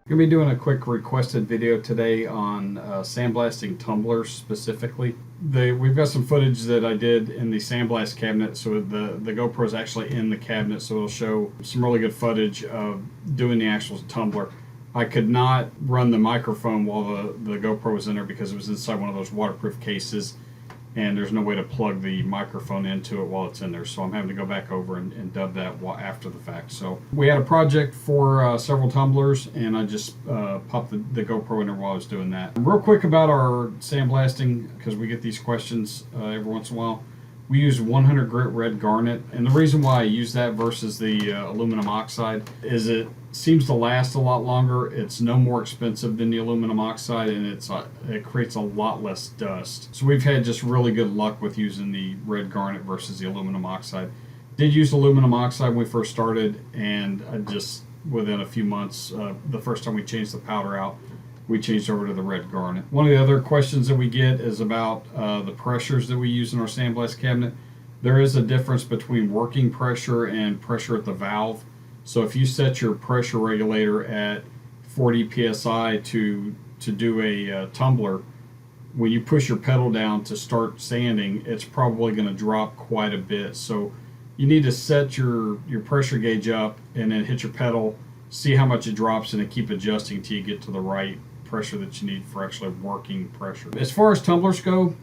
I'm going to be doing a quick requested video today on sandblasting tumblers specifically. We've got some footage that I did in the sandblast cabinet, so the GoPro is actually in the cabinet, so it'll show some really good footage of doing the actual tumbler. I could not run the microphone while the GoPro was in there because it was inside one of those waterproof cases, and there's no way to plug the microphone into it while it's in there, so I'm having to go back over and dub that after the fact. So we had a project for several tumblers, and I just popped the GoPro in there while I was doing that. Real quick about our sandblasting, because we get these questions every once in a while. We use 100 grit red garnet, and the reason why I use that versus the aluminum oxide is it seems to last a lot longer. It's no more expensive than the aluminum oxide, and it creates a lot less dust. So we've had just really good luck with using the red garnet versus the aluminum oxide. Did use aluminum oxide when we first started, and I just within a few months, the first time we changed the powder out, we changed over to the red garnet. One of the other questions that we get is about the pressures that we use in our sandblast cabinet. There is a difference between working pressure and pressure at the valve. So if you set your pressure regulator at 40 psi to do a tumbler, when you push your pedal down to start sanding, it's probably going to drop quite a bit. So you need to set your pressure gauge up and then hit your pedal, see how much it drops, and then keep adjusting till you get to the right pressure that you need for actually working pressure. As far as tumblers go,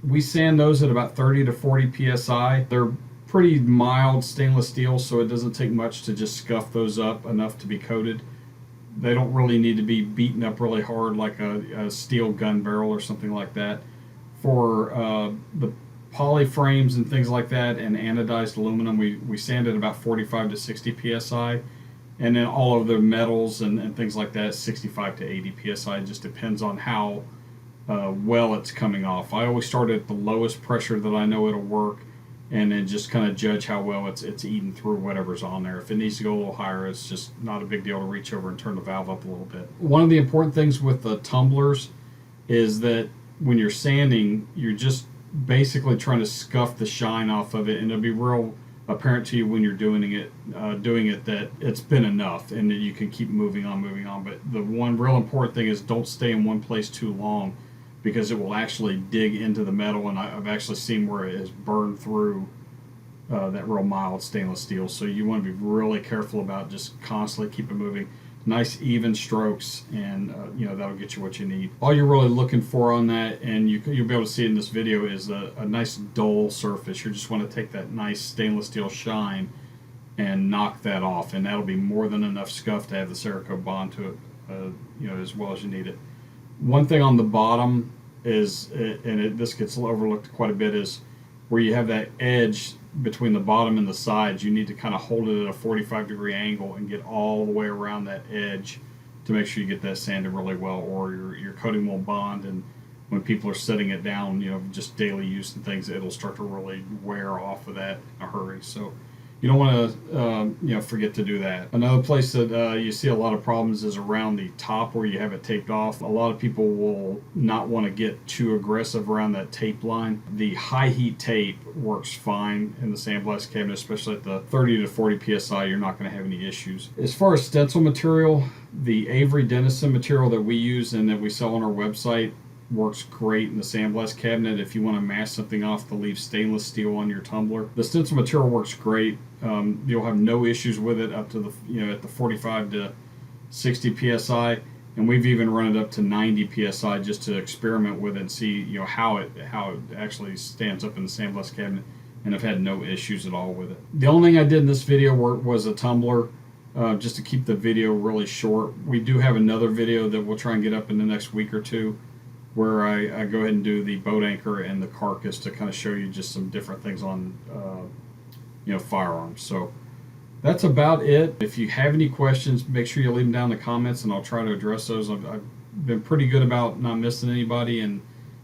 we sand those at about 30 to 40 psi. They're pretty mild stainless steel, so it doesn't take much to just scuff those up enough to be coated. They don't really need to be beaten up really hard like a steel gun barrel or something like that. For the poly frames and things like that and anodized aluminum, we sand at about 45 to 60 psi. And then all of the metals and things like that, 65 to 80 psi. It just depends on how well it's coming off. I always start at the lowest pressure that I know it'll work, and then just kind of judge how well it's eating through whatever's on there. If it needs to go a little higher, it's just not a big deal to reach over and turn the valve up a little bit. One of the important things with the tumblers is that when you're sanding, you're just basically trying to scuff the shine off of it, and it'll be real apparent to you when you're doing it that it's been enough and that you can keep moving on. But the one real important thing is don't stay in one place too long, because it will actually dig into the metal, and I've actually seen where it has burned through that real mild stainless steel. So you want to be really careful about just constantly keep it moving. Nice even strokes, and that'll get you what you need. All you're really looking for on that, and you'll be able to see it in this video, is a nice dull surface. You just want to take that nice stainless steel shine and knock that off, and that'll be more than enough scuff to have the Cerakote bond to it as well as you need it. One thing on the bottom is, this gets overlooked quite a bit, is where you have that edge between the bottom and the sides. You need to kind of hold it at a 45-degree angle and get all the way around that edge to make sure you get that sanded really well, or your coating will bond, and when people are setting it down, just daily use and things, it'll start to really wear off of that in a hurry. So you don't want to forget to do that. Another place that you see a lot of problems is around the top where you have it taped off. A lot of people will not want to get too aggressive around that tape line. The high heat tape works fine in the sandblast cabinet, especially at the 30 to 40 psi. You're not going to have any issues. As far as stencil material, the Avery Dennison material that we use and that we sell on our website works great in the sandblast cabinet if you want to mask something off to leave stainless steel on your tumbler. The stencil material works great. You'll have no issues with it up to the at the 45 to 60 psi, and we've even run it up to 90 psi just to experiment with it and see how it actually stands up in the sandblast cabinet, and I've had no issues at all with it. The only thing I did in this video was a tumbler. Just to keep the video really short. We do have another video that we'll try and get up in the next week or two, where I go ahead and do the boat anchor and the carcass to kind of show you just some different things on firearms. So that's about it. If you have any questions, make sure you leave them down in the comments, and I'll try to address those. I've been pretty good about not missing anybody and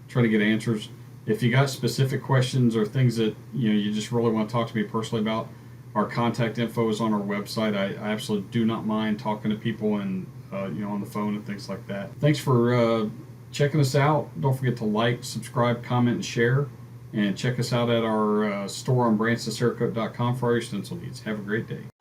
try to get answers. If you got specific questions or things that you just really want to talk to me personally about, our contact info is on our website. I absolutely do not mind talking to people and on the phone and things like that. Thanks for checking us out. Don't forget to like, subscribe, comment, and share. And check us out at our store on BransonCerakote.com for all your stencil needs. Have a great day.